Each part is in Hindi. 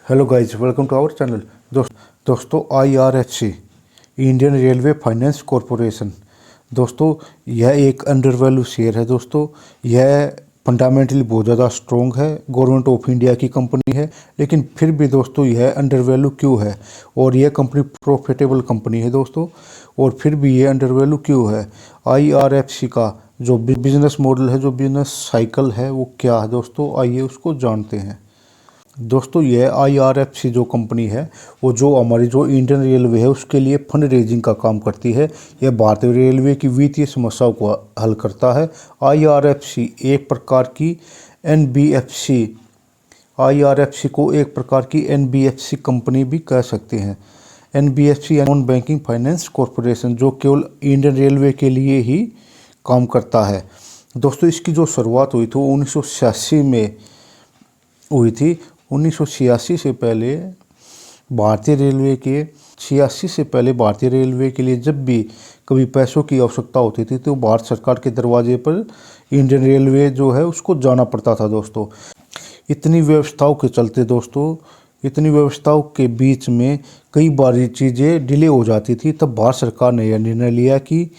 Hello guys, welcome to our channel. दोस्तों IRFC Indian railway finance corporation दोस्तों यह एक अंडर वैल्यू शेयर है। दोस्तों यह फंडामेंटली बहुत ज़्यादा स्ट्रॉन्ग है, गवर्नमेंट ऑफ इंडिया की कंपनी है, लेकिन फिर भी दोस्तों यह अंडर वैल्यू क्यों है और यह कंपनी प्रॉफिटेबल कंपनी है दोस्तों, और फिर भी ये अंडर वैल्यू क्यों है। IRFC का जो बिजनेस मॉडल है, जो बिजनेस साइकिल है, वो क्या है दोस्तों, आइए उसको जानते हैं। दोस्तों यह IRFC जो कंपनी है वो जो हमारी जो इंडियन रेलवे है उसके लिए फंड रेजिंग का काम करती है। यह भारतीय रेलवे की वित्तीय समस्याओं को हल करता है। IRFC एक प्रकार की NBFC IRFC को एक प्रकार की NBFC कंपनी भी कह सकते हैं। NBFC non banking finance corporation, जो केवल इंडियन रेलवे के लिए ही काम करता है। दोस्तों इसकी जो शुरुआत हुई थी वो 1986 में हुई थी। 1986 से पहले भारतीय रेलवे के 86 से पहले भारतीय रेलवे के लिए जब भी कभी पैसों की आवश्यकता होती थी तो भारत सरकार के दरवाजे पर इंडियन रेलवे जो है उसको जाना पड़ता था। दोस्तों इतनी व्यवस्थाओं के चलते इतनी व्यवस्थाओं के बीच में कई बार ये चीज़ें डिले हो जाती थी। तब भारत सरकार ने यह निर्णय लिया कि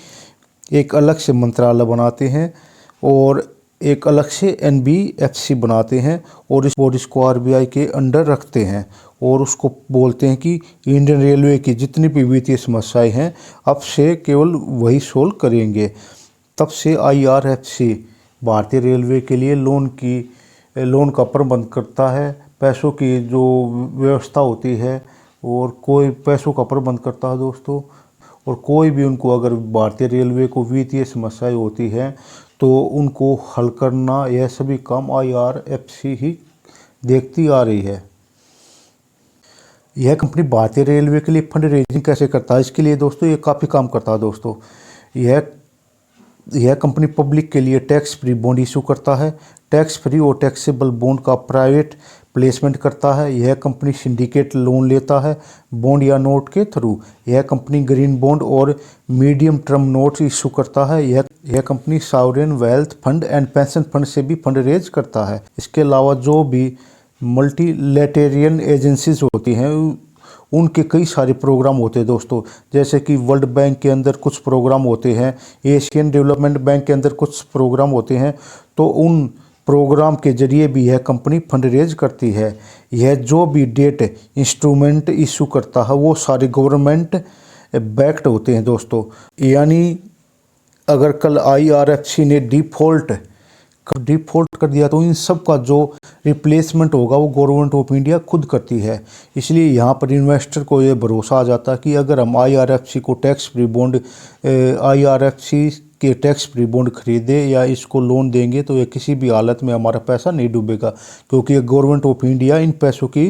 एक अलग से मंत्रालय बनाते हैं और एक अलग से NBFC बनाते हैं और इसको RBI के अंडर रखते हैं और उसको बोलते हैं कि इंडियन रेलवे की जितनी भी वित्तीय समस्याएं हैं अब से केवल वही सोल्व करेंगे। तब से IRFC भारतीय रेलवे के लिए लोन का प्रबंध करता है, पैसों की जो व्यवस्था होती है और कोई पैसों का प्रबंध करता है दोस्तों। और कोई भी उनको अगर भारतीय रेलवे को वित्तीय समस्याएं होती हैं तो उनको हल करना, यह सभी काम IRFC ही देखती आ रही है। यह कंपनी भारतीय रेलवे के लिए फंड रेजिंग कैसे करता है, इसके लिए दोस्तों ये काफ़ी काम करता है। दोस्तों यह कंपनी पब्लिक के लिए टैक्स फ्री बॉन्ड इशू करता है, टैक्स फ्री और टैक्सेबल बॉन्ड का प्राइवेट प्लेसमेंट करता है। यह कंपनी सिंडिकेट लोन लेता है बॉन्ड या नोट के थ्रू। यह कंपनी ग्रीन बॉन्ड और मीडियम टर्म नोट्स इशू करता है। यह company sovereign wealth fund and pension fund से भी फंड रेज करता है। इसके अलावा जो भी मल्टीलैटेरियन एजेंसीज होती हैं उनके कई सारे प्रोग्राम होते हैं दोस्तों, जैसे कि वर्ल्ड बैंक के अंदर कुछ प्रोग्राम होते हैं, एशियन डेवलपमेंट बैंक के अंदर कुछ प्रोग्राम होते हैं, तो उन प्रोग्राम के जरिए भी यह कंपनी फंड रेज करती है। यह जो भी डेट इंस्ट्रूमेंट इशू करता है वो सारे गवर्नमेंट बैक्ड होते हैं दोस्तों। यानी अगर कल IRFC ने डिफ़ॉल्ट कर दिया तो इन सब का जो रिप्लेसमेंट होगा वो गवर्नमेंट ऑफ इंडिया खुद करती है। इसलिए यहाँ पर इन्वेस्टर को ये भरोसा आ जाता है कि अगर हम IRFC को टैक्स फ्री बॉन्ड IRFC के टैक्स फ्री बॉन्ड खरीदे या इसको लोन देंगे तो ये किसी भी हालत में हमारा पैसा नहीं डूबेगा, क्योंकि ये गवर्नमेंट ऑफ इंडिया इन पैसों की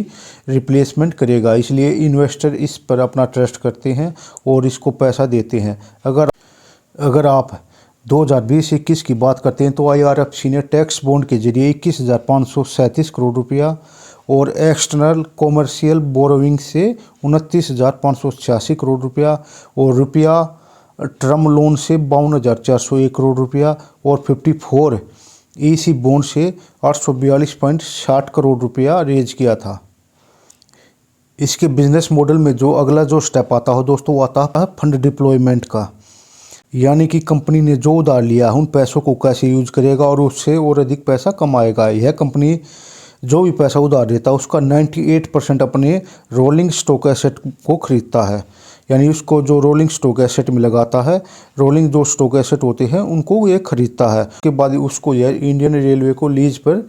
रिप्लेसमेंट करेगा। इसलिए इन्वेस्टर इस पर अपना ट्रस्ट करते हैं और इसको पैसा देते हैं। अगर आप 2020-21 की बात करते हैं तो IRFC ने टैक्स बॉन्ड के जरिए 21,537 करोड़ रुपया और एक्सटर्नल कॉमर्शियल बोरोइंग से 29,586 करोड़ रुपया और टर्म लोन से 52,401 करोड़ रुपया और 54 EC बॉन्ड से 842.60 करोड़ रुपया रेज किया था। इसके बिजनेस मॉडल में जो अगला जो स्टेप आता हो दोस्तों वो आता है फंड डिप्लॉयमेंट का, यानी कि कंपनी ने जो उधार लिया है उन पैसों को कैसे यूज करेगा और उससे और अधिक पैसा कमाएगा। यह कंपनी जो भी पैसा उधार देता है उसका 98% अपने रोलिंग स्टॉक एसेट को खरीदता है, यानी उसको जो रोलिंग स्टॉक एसेट में लगाता है, रोलिंग जो स्टॉक एसेट होते हैं उनको ये खरीदता है। उसके बाद उसको यह इंडियन रेलवे को लीज पर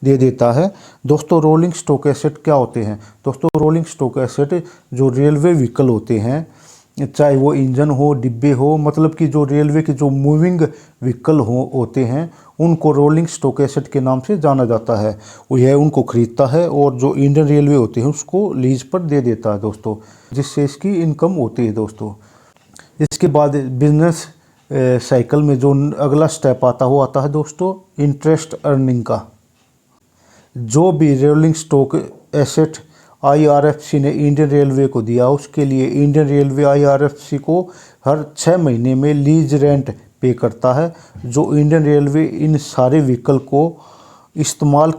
दे देता है। दोस्तों रोलिंग स्टॉक एसेट क्या होते हैं? दोस्तों रोलिंग स्टॉक एसेट जो रेलवे व्हीकल होते हैं, चाहे वो इंजन हो, डिब्बे हो, मतलब कि जो रेलवे के जो मूविंग व्हीकल होते हैं उनको रोलिंग स्टॉक एसेट के नाम से जाना जाता है। वो यह उनको खरीदता है और जो इंडियन रेलवे होते हैं उसको लीज पर दे देता है दोस्तों, जिससे इसकी इनकम होती है दोस्तों। इसके बाद बिजनेस साइकिल में जो अगला स्टेप आता है दोस्तों इंटरेस्ट अर्निंग का। जो भी रोलिंग स्टॉक एसेट IRFC ने इंडियन रेलवे को दिया उसके लिए इंडियन रेलवे IRFC को हर 6 महीने में लीज रेंट पे करता है, जो इंडियन रेलवे इन सारे व्हीकल को इस्तेमाल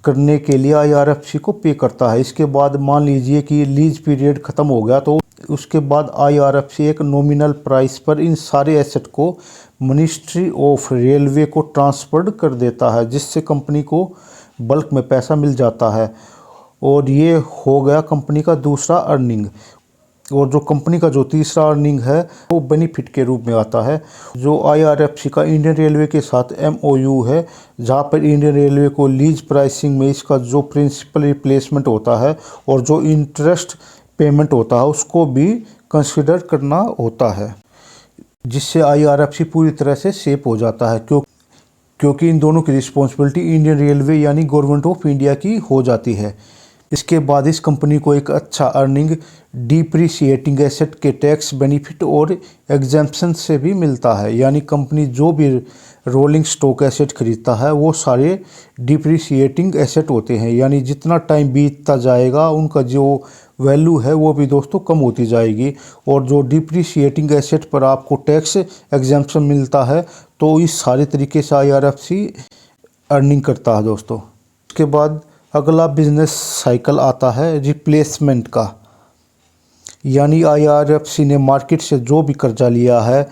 करने के लिए आईआरएफसी को पे करता है। इसके बाद मान लीजिए कि लीज पीरियड ख़त्म हो गया तो उसके बाद आईआरएफसी एक नॉमिनल प्राइस पर इन सारे एसेट को मिनिस्ट्री ऑफ रेलवे को ट्रांसफर कर देता है, जिससे कंपनी को बल्क में पैसा मिल जाता है। और ये हो गया कंपनी का दूसरा अर्निंग। और जो कंपनी का जो तीसरा अर्निंग है वो बेनिफिट के रूप में आता है। जो आईआरएफसी का इंडियन रेलवे के साथ एमओयू है, जहाँ पर इंडियन रेलवे को लीज प्राइसिंग में इसका जो प्रिंसिपल रिप्लेसमेंट होता है और जो इंटरेस्ट पेमेंट होता है उसको भी कंसिडर करना होता है, जिससे आईआरएफसी पूरी तरह से सेफ हो जाता है, क्योंकि इन दोनों की रिस्पॉन्सिबिलिटी इंडियन रेलवे यानी गवर्नमेंट ऑफ इंडिया की हो जाती है। इसके बाद इस कंपनी को एक अच्छा अर्निंग डिप्रिसिएटिंग एसेट के टैक्स बेनिफिट और एग्जेम्पशन से भी मिलता है। यानी कंपनी जो भी रोलिंग स्टॉक एसेट खरीदता है वो सारे डिप्रिसिएटिंग एसेट होते हैं, यानी जितना टाइम बीतता जाएगा उनका जो वैल्यू है वो भी दोस्तों कम होती जाएगी। और जो डिप्रिसिएटिंग एसेट पर आपको टैक्स एग्जेम्पशन मिलता है, तो इस सारे तरीके से आईआरएफसी अर्निंग करता है दोस्तों। उसके बाद अगला बिजनेस साइकिल आता है रिप्लेसमेंट का। यानी आईआरएफसी ने मार्केट से जो भी कर्जा लिया है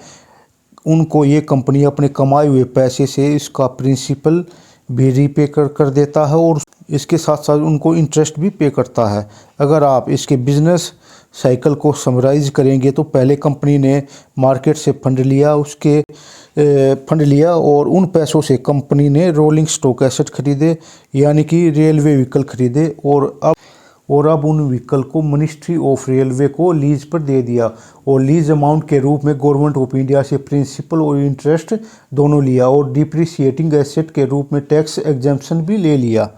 उनको ये कंपनी अपने कमाए हुए पैसे से इसका प्रिंसिपल भी रीपे कर देता है और इसके साथ साथ उनको इंटरेस्ट भी पे करता है। अगर आप इसके बिजनेस साइकिल को समराइज करेंगे तो पहले कंपनी ने मार्केट से फंड लिया और उन पैसों से कंपनी ने रोलिंग स्टॉक एसेट खरीदे, यानी कि रेलवे व्हीकल खरीदे और अब उन व्हीकल को मिनिस्ट्री ऑफ रेलवे को लीज पर दे दिया और लीज अमाउंट के रूप में गवर्नमेंट ऑफ इंडिया से प्रिंसिपल और इंटरेस्ट दोनों लिया और डिप्रिसिएटिंग एसेट के रूप में टैक्स एग्जेम्पशन भी ले लिया।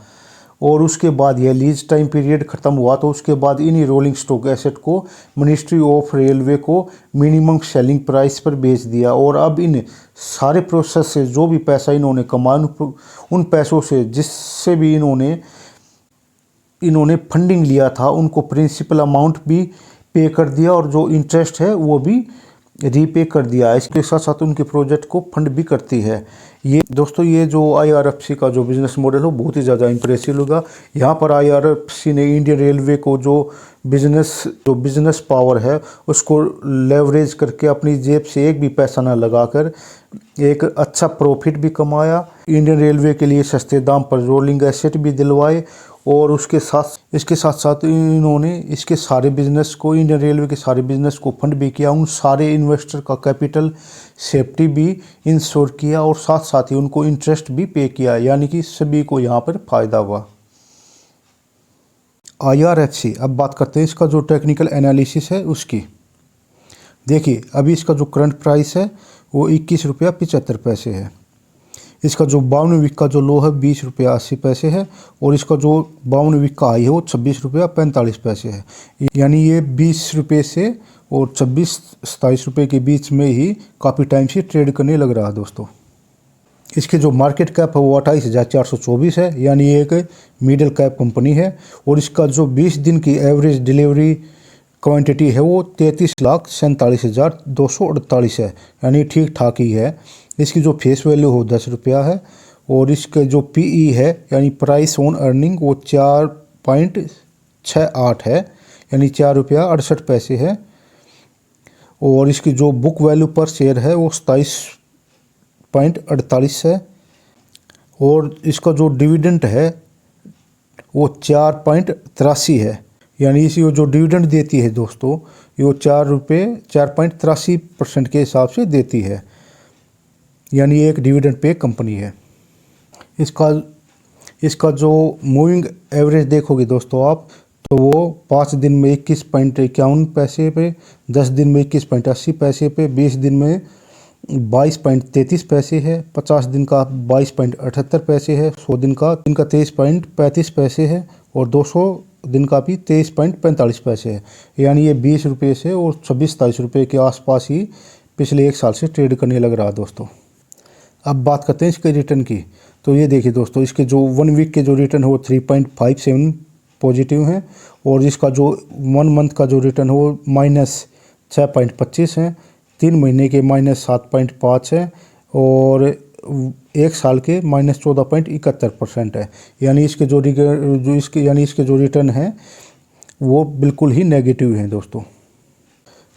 और उसके बाद यह लीज टाइम पीरियड ख़त्म हुआ तो उसके बाद इन्हीं रोलिंग स्टॉक एसेट को मिनिस्ट्री ऑफ रेलवे को मिनिमम सेलिंग प्राइस पर बेच दिया। और अब इन सारे प्रोसेस से जो भी पैसा इन्होंने कमाया उन पैसों से जिससे भी इन्होंने फंडिंग लिया था उनको प्रिंसिपल अमाउंट भी पे कर दिया और जो इंटरेस्ट है वो भी रीपे कर दिया। इसके साथ साथ उनके प्रोजेक्ट को फंड भी करती है। ये दोस्तों ये जो आईआरएफसी का जो बिज़नेस मॉडल है बहुत ही ज़्यादा इंप्रेसिव होगा। यहाँ पर आईआरएफसी ने इंडियन रेलवे को जो बिज़नेस पावर है उसको लेवरेज करके अपनी जेब से एक भी पैसा ना लगाकर एक अच्छा प्रॉफिट भी कमाया, इंडियन रेलवे के लिए सस्ते दाम पर रोलिंग एसेट भी दिलवाए और इसके साथ साथ इन्होंने इसके सारे बिजनेस को इंडियन रेलवे के सारे बिजनेस को फंड भी किया, उन सारे इन्वेस्टर का कैपिटल सेफ्टी भी इंश्योर किया और साथ साथ ही उनको इंटरेस्ट भी पे किया, यानी कि सभी को यहाँ पर फ़ायदा हुआ। आईआरएफसी, अब बात करते हैं इसका जो टेक्निकल एनालिसिस है उसकी। देखिए अभी इसका जो करंट प्राइस है वो 21 रुपया 75 पैसे है। इसका जो 52 वीक का जो लो है 20 रुपया 80 पैसे है और इसका जो 52 वीक का हाई है वो 26 रुपया 45 पैसे है। यानी ये 20 रुपये से और 26-27 रुपये के बीच में ही काफ़ी टाइम से ट्रेड करने लग रहा है दोस्तों। इसकी जो मार्केट कैप है वो 28,424 है, यानी एक मिडिल कैप कंपनी है और इसका जो 20 दिन की एवरेज डिलीवरी क्वांटिटी है वो 33,47,248 है, यानी ठीक ठाक ही है। इसकी जो फेस वैल्यू हो 10 रुपया है और इसके जो पीई है यानी प्राइस ऑन अर्निंग वो 4.68 है, यानी 4 रुपया 68 पैसे है। और इसकी जो बुक वैल्यू पर शेयर है वो 27.48 है और इसका जो डिविडेंड है वो 4.83 है, यानी इसी जो डिविडेंड देती है दोस्तों ये 4.83% के हिसाब से देती है, यानी एक डिविडेंड पे कंपनी है। इसका जो मूविंग एवरेज देखोगे दोस्तों आप तो वो 5 दिन में 21.51 पैसे पे, 10 दिन में 21.80 पैसे पे, 20 दिन में 22.33 पैसे है, 50 दिन का 22.78 पैसे है, 100 दिन का 23.35 पैसे है और 200 दिन का भी 23.45 पैसे है। यानी ये 20 रुपये से और 26-27 रुपये के आसपास ही पिछले 1 साल से ट्रेड करने लग रहा है दोस्तों। अब बात करते हैं इसके रिटर्न की। तो ये देखिए दोस्तों इसके जो 1 वीक के जो रिटर्न हो 3.57 पॉजिटिव हैं और इसका जो 1 मंथ का जो रिटर्न हो -6.25 है, 3 महीने के -7.5 है और एक साल के -14.71% है। यानी इसके जो रिटर्न है वो बिल्कुल ही नेगेटिव हैं दोस्तों।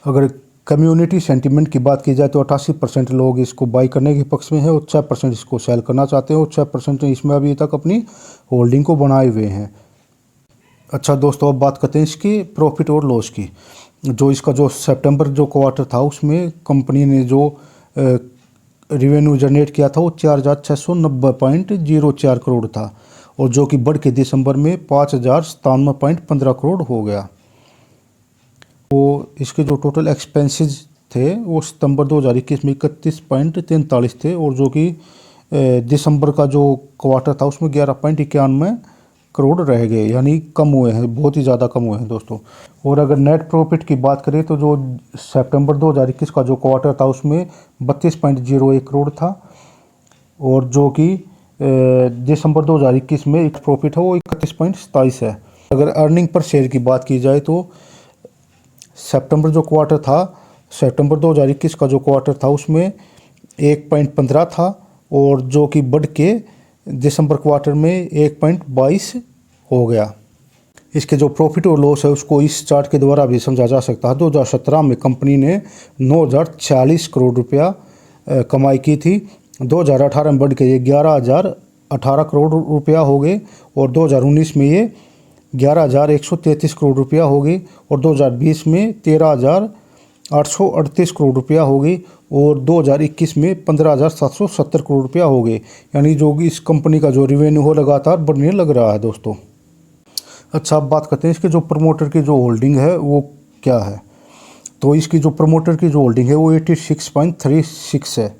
अगर कम्युनिटी सेंटीमेंट की बात की जाए तो 88% लोग इसको बाई करने के पक्ष में है और 6% इसको सेल करना चाहते हैं और 6% इसमें अभी तक अपनी होल्डिंग को बनाए हुए हैं। अच्छा दोस्तों, अब बात करते हैं इसकी प्रॉफिट और लॉस की। जो इसका जो सितंबर जो क्वार्टर था उसमें कंपनी ने जो रेवेन्यू जनरेट किया था वो 4690.04 करोड़ था और जो कि बढ़ के दिसंबर में 5097.15 करोड़ हो गया। वो इसके जो टोटल एक्सपेंसेस थे वो सितंबर 2021 में 31.43 थे और जो कि दिसंबर का जो क्वार्टर था उसमें 11.91 करोड़ रह गए, यानी कम हुए हैं, बहुत ही ज़्यादा कम हुए हैं दोस्तों। और अगर नेट प्रॉफिट की बात करें तो जो सितंबर 2021 का जो क्वार्टर था उसमें 32.01 करोड़ था और जो कि दिसंबर 2021 में एक प्रॉफिट है वो 31.27 है। अगर अर्निंग पर शेयर की बात की जाए तो सितंबर 2021 का जो क्वार्टर था उसमें 1.15 था और जो कि बढ़ के दिसंबर क्वार्टर में 1.22 हो गया। इसके जो प्रॉफिट और लॉस है उसको इस चार्ट के द्वारा भी समझा जा सकता है। 2017 में कंपनी ने 9,040 करोड़ रुपया कमाई की थी। 2018 में बढ़ के ये 11,018 करोड़ रुपया हो गए और 2019 में ये 11,133 करोड़ रुपया हो गई और 2020 में 13,838 करोड़ रुपया हो गई और 2021 में 15,770 करोड़ रुपया हो गए। यानी जो इस कंपनी का जो रेवेन्यू हो लगातार बढ़ने लग रहा है दोस्तों। अच्छा, अब बात करते हैं इसके जो प्रमोटर की जो होल्डिंग है वो क्या है। तो इसकी जो प्रमोटर की जो होल्डिंग है वो 86.36 है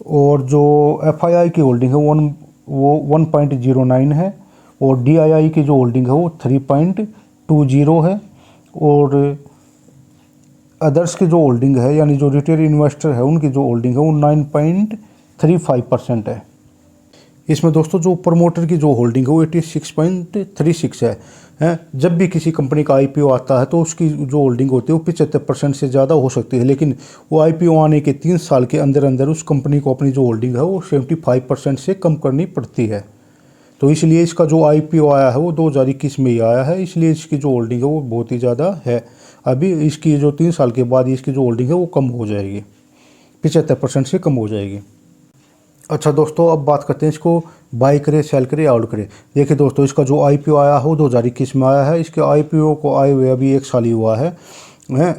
और जो FII की होल्डिंग है वो 1.09 है और DII की जो होल्डिंग है वो 3.20 है और अदर्स की जो होल्डिंग है यानी जो रिटेल इन्वेस्टर है उनकी जो होल्डिंग है वो 9.35% है। इसमें दोस्तों जो प्रमोटर की जो होल्डिंग है वो 86.36 है। जब भी किसी कंपनी का IPO आता है तो उसकी जो होल्डिंग होती है वो 75% से ज़्यादा हो सकती है, लेकिन वो IPO आने के 3 साल के अंदर अंदर उस कंपनी को अपनी जो होल्डिंग है वो 75% से कम करनी पड़ती है। तो इसलिए इसका जो IPO आया है वो 2021 में ही आया है, इसलिए इसकी जो होल्डिंग है वो बहुत ही ज़्यादा है। अभी इसकी जो 3 साल के बाद इसकी जो होल्डिंग है वो कम हो जाएगी, 75% से कम हो जाएगी। अच्छा दोस्तों, अब बात करते हैं इसको बाई करे, सेल करे, आउट करे। देखिए दोस्तों, इसका जो IPO आया हो 2021 में आया है। इसके IPO को आए हुए अभी 1 साल ही हुआ है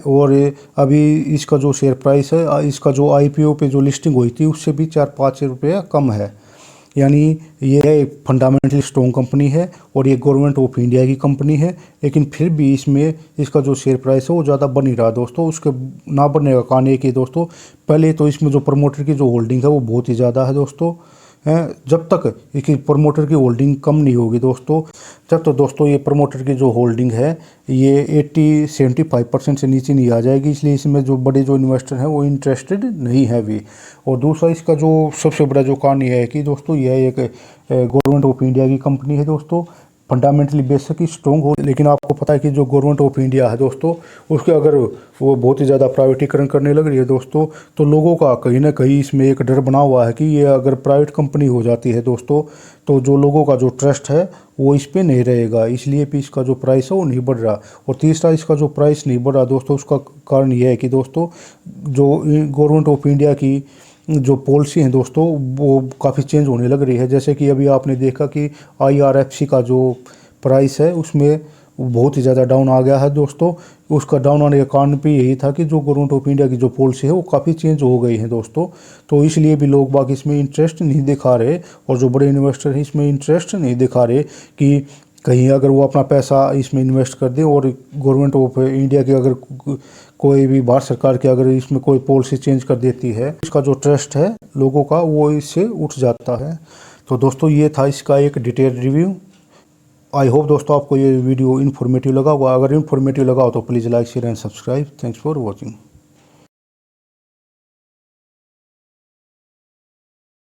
और अभी इसका जो शेयर प्राइस है, इसका जो IPO पे जो लिस्टिंग हुई थी उससे भी 4-5 रुपये कम है। यानी ये एक फंडामेंटली स्ट्रॉन्ग कंपनी है और ये गवर्नमेंट ऑफ इंडिया की कंपनी है, लेकिन फिर भी इसमें इसका जो शेयर प्राइस है वो ज़्यादा बन नहीं रहा दोस्तों। उसके ना बनने का कारण ये कि दोस्तों पहले तो इसमें जो प्रमोटर की जो होल्डिंग है वो बहुत ही ज़्यादा है दोस्तों। जब तक इसकी प्रमोटर की होल्डिंग कम नहीं होगी दोस्तों, जब तो दोस्तों ये प्रमोटर की जो होल्डिंग है ये 75% से नीचे नहीं आ जाएगी, इसलिए इसमें जो बड़े जो इन्वेस्टर हैं वो इंटरेस्टेड नहीं है भी। और दूसरा इसका जो सबसे बड़ा जो कारण ये है कि दोस्तों यह एक गवर्नमेंट ऑफ इंडिया की कंपनी है दोस्तों। फंडामेंटली बेशक ही स्ट्रॉन्ग हो, लेकिन आपको पता है कि जो गवर्नमेंट ऑफ इंडिया है दोस्तों उसके अगर वो बहुत ही ज़्यादा प्राइवेटीकरण करने लग रही है दोस्तों, तो लोगों का कहीं ना कहीं इसमें एक डर बना हुआ है कि ये अगर प्राइवेट कंपनी हो जाती है दोस्तों तो जो लोगों का जो ट्रस्ट है वो इस पर नहीं रहेगा, इसलिए भी इसका जो प्राइस है वो नहीं बढ़ रहा। और तीसरा, इसका जो प्राइस नहीं बढ़ रहा दोस्तों उसका कारण ये है कि दोस्तों जो गवर्नमेंट ऑफ इंडिया की जो पॉलिसी है दोस्तों वो काफ़ी चेंज होने लग रही है। जैसे कि अभी आपने देखा कि IRFC का जो प्राइस है उसमें बहुत ही ज़्यादा डाउन आ गया है दोस्तों। उसका डाउन आने का कारण भी यही था कि जो गवर्नमेंट ऑफ इंडिया की जो पॉलिसी है वो काफ़ी चेंज हो गई है दोस्तों। तो इसलिए भी लोग बाकी इसमें इंटरेस्ट नहीं दिखा रहे और जो बड़े इन्वेस्टर हैं इसमें इंटरेस्ट नहीं दिखा रहे कि कहीं अगर वो अपना पैसा इसमें इन्वेस्ट कर दें और गवर्नमेंट ऑफ इंडिया की अगर कोई भी भारत सरकार की अगर इसमें कोई पॉलिसी चेंज कर देती है, इसका जो ट्रस्ट है लोगों का वो इससे उठ जाता है। तो दोस्तों ये था इसका एक डिटेल रिव्यू। आई होप दोस्तों आपको ये वीडियो इन्फॉर्मेटिव लगा होगा। अगर इन्फॉर्मेटिव लगा हो तो please like, share and subscribe. Thanks for watching.